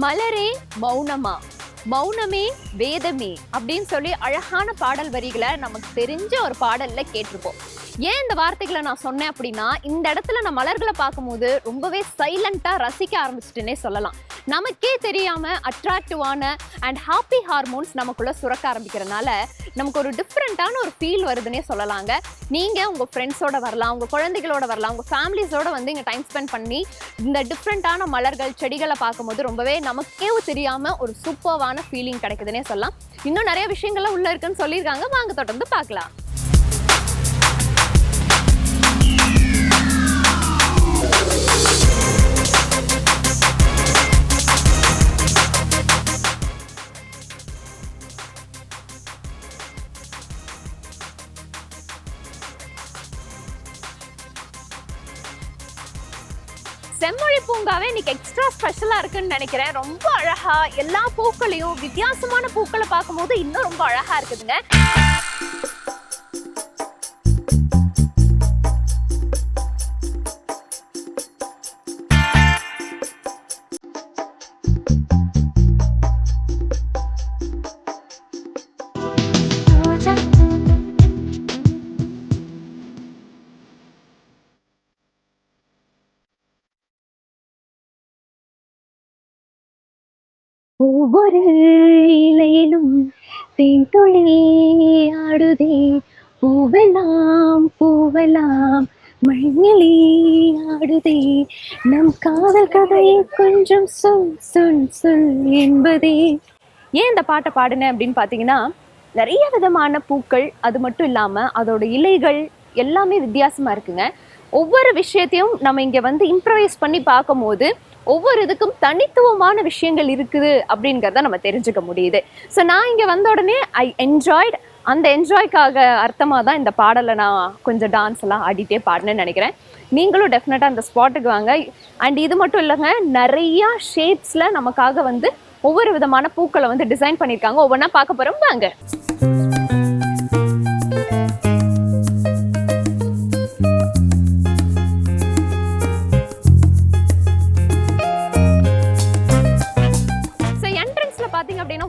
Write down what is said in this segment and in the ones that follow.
மலரே மௌனமா, மௌனமே வேதமே அப்படின்னு சொல்லி அழகான பாடல் வரிகளை நமக்கு தெரிஞ்ச ஒரு பாடல்ல கேட்டிருப்போம். ஏன் இந்த வார்த்தைகளை நான் சொன்னேன் அப்படின்னா, இந்த இடத்துல நான் மலர்களை பார்க்கும்போது ரொம்பவே சைலண்டா ரசிக்க ஆரம்பிச்சிட்டுனே சொல்லலாம். நமக்கே தெரியாம அட்ராக்டிவான அண்ட் ஹாப்பி ஹார்மோன்ஸ் நமக்குள்ள சுரக்க ஆரம்பிக்கிறதுனால நமக்கு ஒரு டிஃப்ரெண்டான ஒரு ஃபீல் வருதுன்னே சொல்லலாங்க. நீங்க உங்க ஃப்ரெண்ட்ஸோட வரலாம், உங்க குழந்தைகளோட வரலாம், உங்க ஃபேமிலிஸோட வந்து இங்க டைம் ஸ்பெண்ட் பண்ணி இந்த டிஃப்ரெண்டான மலர்கள் செடிகளை பார்க்கும்போது ரொம்பவே நமக்கே தெரியாம ஒரு சூப்பர்வான ஃபீலிங் கிடைக்குதுன்னே சொல்லலாம். இன்னும் நிறைய விஷயங்கள்லாம் உள்ள இருக்குன்னு சொல்லியிருக்காங்க, வாங்க தொடர்ந்து பார்க்கலாம். செம்மொழி பூங்காவே இன்னைக்கு எக்ஸ்ட்ரா ஸ்பெஷலா இருக்குன்னு நினைக்கிறேன். ரொம்ப அழகா எல்லா பூக்களையும் வித்தியாசமான பூக்களை பார்க்கும்போது இன்னும் ரொம்ப அழகா இருக்குதுங்க. ஒவ்வொரு இலையிலும் தேன்துளி ஆடுதே, பூவெல்லாம் பூவெல்லாம் மழையிலே ஆடுதே, நம் காதல் கதையை கொஞ்சம் சொல் சொல் சொல் என்பதே. ஏன் இந்த பாட்டை பாடுனேன் அப்படின்னு பார்த்தீங்கன்னா, நிறைய விதமான பூக்கள், அது மட்டும் இல்லாமல் அதோட இலைகள் எல்லாமே வித்தியாசமாக இருக்குங்க. ஒவ்வொரு விஷயத்தையும் நம்ம இங்கே வந்து இம்ப்ரவைஸ் பண்ணி பார்க்கும் போது ஒவ்வொரு இதுக்கும் தனித்துவமான விஷயங்கள் இருக்குது அப்படிங்கிறத நம்ம தெரிஞ்சுக்க முடியுது. ஸோ நான் இங்கே வந்த உடனே ஐ என்ஜாய்ட். அந்த என்ஜாய்க்காக அர்த்தமாக தான் இந்த பாடலை நான் கொஞ்சம் டான்ஸ் எல்லாம் ஆடிட்டே பாடினேன்னு நினைக்கிறேன். நீங்களும் டெஃபினட்டாக அந்த ஸ்பாட்டுக்கு வாங்க. அண்ட் இது மட்டும் இல்லைங்க, நிறையா ஷேப்ஸில் நமக்காக வந்து ஒவ்வொரு விதமான பூக்களை வந்து டிசைன் பண்ணியிருக்காங்க. ஒவ்வொன்றா பார்க்க போகிறோம், வாங்க.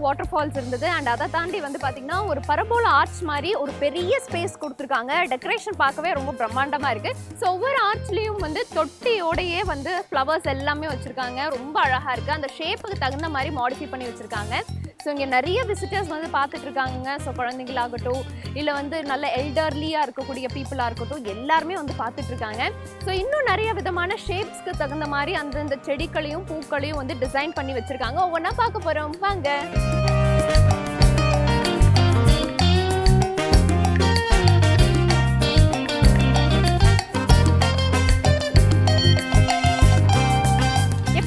வாட்டர் ஃபால்ஸ் இருந்தது. அண்ட் அதை தாண்டி வந்து பார்த்தீங்கன்னா ஒரு பரபோலா ஆர்ச் மாதிரி ஒரு பெரிய ஸ்பேஸ் கொடுத்துருக்காங்க. டெக்கரேஷன் பார்க்கவே ரொம்ப பிரம்மாண்டமாக இருக்குது. ஸோ ஒவ்வொரு ஆர்ச்லேயும் வந்து தொட்டியோடையே வந்து ஃப்ளவர்ஸ் எல்லாமே வச்சுருக்காங்க. ரொம்ப அழகாக இருக்குது. அந்த ஷேப்புக்கு தகுந்த மாதிரி மாடிஃபை பண்ணி வச்சுருக்காங்க. ஸோ இங்கே நிறைய விசிட்டர்ஸ் வந்து பார்த்துட்டு இருக்காங்க. ஸோ குழந்தைங்களாகட்டும், இல்லை வந்து நல்ல எல்டர்லியாக இருக்கக்கூடிய பீப்புளாக இருக்கட்டும், எல்லாருமே வந்து பார்த்துட்டு இருக்காங்க. ஸோ இன்னும் நிறைய விதமான ஷேப்ஸ்க்கு தகுந்த மாதிரி அந்தந்த செடிகளையும் பூக்களையும் வந்து டிசைன் பண்ணி வச்சுருக்காங்க. ஒவ்வொன்றா பார்க்க போகிறோம், வாங்க.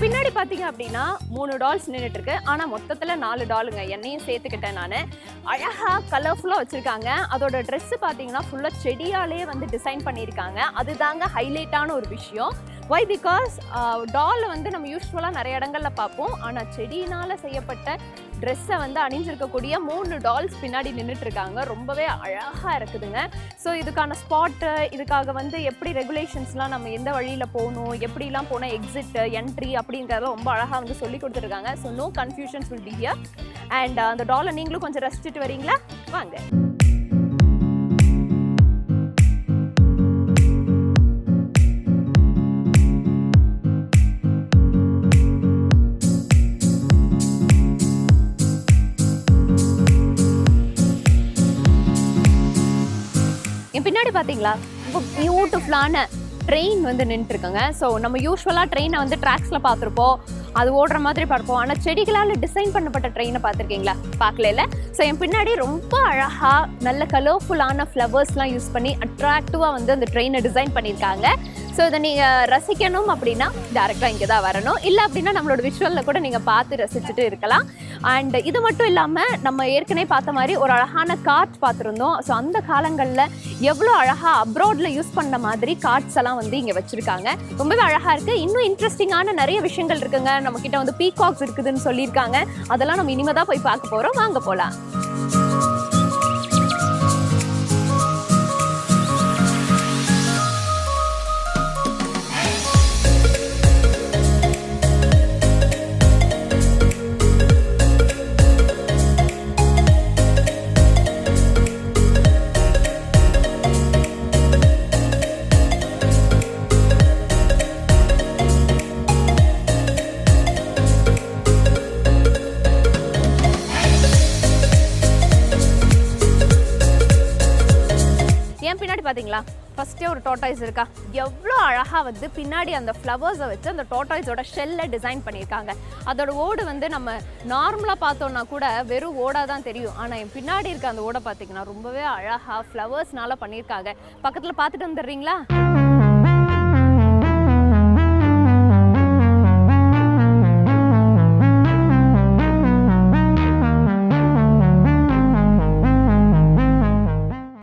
பின்னாடி பார்த்தீங்க அப்படின்னா 3 டால்ஸ் நின்றுட்டு இருக்கு. ஆனால் மொத்தத்தில் 4 டாலுங்க, என்னையும் சேர்த்துக்கிட்டேன் நான். அழகாக கலர்ஃபுல்லாக வச்சுருக்காங்க. அதோட ட்ரெஸ்ஸு பார்த்தீங்கன்னா ஃபுல்லாக செடியாலே வந்து டிசைன் பண்ணியிருக்காங்க. அதுதாங்க ஹைலைட்டான ஒரு விஷயம். வை பிகாஸ் டாலை வந்து நம்ம யூஸ்வலாக நிறைய இடங்களில் பார்ப்போம். ஆனால் செடியினால் செய்யப்பட்ட ட்ரெஸ்ஸை வந்து அணிஞ்சிருக்கக்கூடிய 3 டால்ஸ் பின்னாடி நின்றுட்டுருக்காங்க. ரொம்பவே அழகாக இருக்குதுங்க. ஸோ இதுக்கான ஸ்பாட்டு, இதுக்காக வந்து எப்படி ரெகுலேஷன்ஸ்லாம், நம்ம எந்த வழியில் போகணும், எப்படிலாம் போனால் எக்ஸிட்டு என்ட்ரி அப்படிங்கிறத ரொம்ப அழகாக வந்து சொல்லி கொடுத்துருக்காங்க. So no confusions will be here. And அந்த டாலை நீங்களும் கொஞ்சம் ரசிச்சுட்டு வரீங்களா, வாங்க. பின்னாடி பார்த்தீங்களா ரொம்ப பியூட்டிஃபுல்லான ட்ரெயின் வந்து நின்றுட்டுருக்காங்க. ஸோ நம்ம யூஸ்வலாக ட்ரெயினை வந்து ட்ராக்ஸில் பார்த்துருப்போம், அது ஓடுற மாதிரி பார்ப்போம். ஆனால் செடிகளால் டிசைன் பண்ணப்பட்ட ட்ரெயினை பார்த்துருக்கீங்களா? பார்க்கல. ஸோ ஸோ என் பின்னாடி ரொம்ப அழகாக நல்ல கலர்ஃபுல்லான ஃப்ளவர்ஸ்லாம் யூஸ் பண்ணி அட்ராக்டிவாக வந்து அந்த ட்ரெயினை டிசைன் பண்ணியிருக்காங்க. ஸோ இதை நீங்கள் ரசிக்கணும் அப்படின்னா டேரெக்டாக இங்கே தான் வரணும். இல்லை அப்படின்னா நம்மளோட விஷுவலில் கூட நீங்கள் பார்த்து ரசிச்சுட்டு இருக்கலாம். அண்ட் இது மட்டும் இல்லாமல் நம்ம ஏற்கனவே பார்த்த மாதிரி ஒரு அழகான கார்ட் பார்த்துருந்தோம். ஸோ அந்த காலங்களில் எவ்வளோ அழகாக அப்ராடில் யூஸ் பண்ண மாதிரி கார்ட்ஸ் எல்லாம் வந்து இங்கே வச்சுருக்காங்க. ரொம்பவே அழகாக இருக்குது. இன்னும் இன்ட்ரெஸ்டிங்கான நிறைய விஷயங்கள் இருக்குங்க. நம்மக்கிட்ட வந்து பீகாக்ஸ் இருக்குதுன்னு சொல்லியிருக்காங்க. அதெல்லாம் நம்ம இனிமே தான் போய் பார்க்க போகிறோம். வாங்க போகலாம். பின்னாடி பார்த்தீங்களா, ஃபர்ஸ்டே ஒரு டார்டாய்ஸ் இருக்கா? எவ்வளோ அழகாக வந்து பின்னாடி அந்த ஃப்ளவர்ஸை வச்சு அந்த டார்டாய்ஸோட ஷெல்லை டிசைன் பண்ணியிருக்காங்க. அதோட ஓடு வந்து நம்ம நார்மலாக பார்த்தோன்னா கூட வெறும் ஓடாக தான் தெரியும். ஆனால் என் பின்னாடி இருக்க அந்த ஓடை பார்த்தீங்கன்னா ரொம்பவே அழகாக ஃப்ளவர்ஸ்னால பண்ணியிருக்காங்க. பக்கத்தில் பார்த்துட்டு வந்துடுறீங்களா?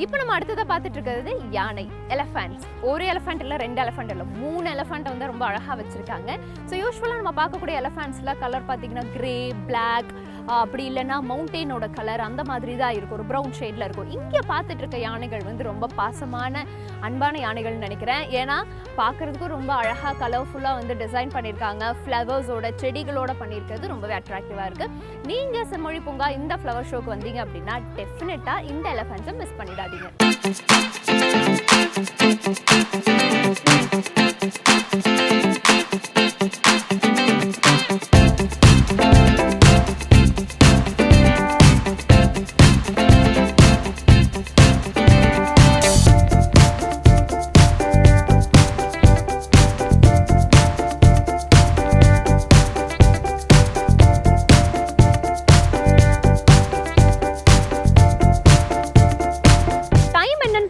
இப்போ நம்ம அடுத்ததை பார்த்துட்டு இருக்கிறது யானை, எலிஃபென்ட்ஸ். ஒரு எலிஃபென்ட் இல்லை, 2 எலிஃபென்ட் இல்லை, 3 எலிஃபென்ட்டை வந்து ரொம்ப அழகாக வச்சுருக்காங்க. ஸோ யூஸ்வலாக நம்ம பார்க்கக்கூடிய எலிஃபென்ட்ஸில் கலர் பார்த்தீங்கன்னா கிரே, பிளாக், அப்படி இல்லைன்னா மவுண்டெயினோட கலர் அந்த மாதிரி தான் இருக்கும். ஒரு ப்ரௌன் ஷேடில் இருக்கும். இங்கே பார்த்துட்டு இருக்க யானைகள் வந்து ரொம்ப பாசமான அன்பான யானைகள்னு நினைக்கிறேன். ஏன்னா பார்க்குறதுக்கும் ரொம்ப அழகாக கலர்ஃபுல்லாக வந்து டிசைன் பண்ணியிருக்காங்க. ஃப்ளவர்ஸோட செடிகளோட பண்ணியிருக்கிறது ரொம்பவே அட்ராக்டிவாக இருக்குது. நீங்கள் செம்மொழி பூங்கா இந்த ஃப்ளவர் ஷோக்கு வந்தீங்க அப்படின்னா டெஃபினட்டாக இந்த எலிஃபென்ட்ஸை மிஸ் பண்ணிடாதீங்க.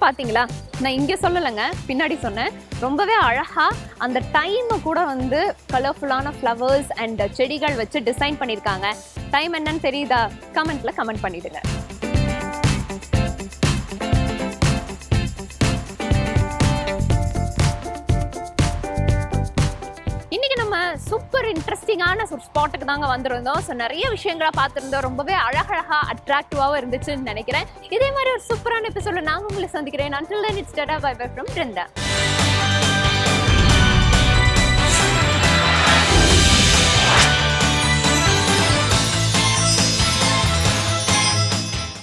பார்த்தீங்களா, நான் இங்கே சொல்லலைங்க, பின்னாடி சொன்னேன். ரொம்பவே அழகாக அந்த டைமை கூட வந்து கலர்ஃபுல்லான ஃப்ளவர்ஸ் அண்ட் செடிகள் வச்சு டிசைன் பண்ணியிருக்காங்க. டைம் என்னன்னு தெரியுதா? கமெண்ட்ல கமெண்ட் பண்ணிடுங்க. சூப்பர் இன்ட்ரெஸ்டிங்கான ஒரு ஸ்பாட்டுக்கு தாங்க வந்திருந்தோம். ஸோ நிறைய விஷயங்களா பார்த்துருந்தோம். ரொம்பவே அழகழகா அட்ராக்டிவாகவும் இருந்துச்சுன்னு நினைக்கிறேன். இதே மாதிரி ஒரு சூப்பரான எபிசோட நாங்கள் உங்களை சந்திக்கிறேன். Until then, it's Tada, bye bye from Brinda.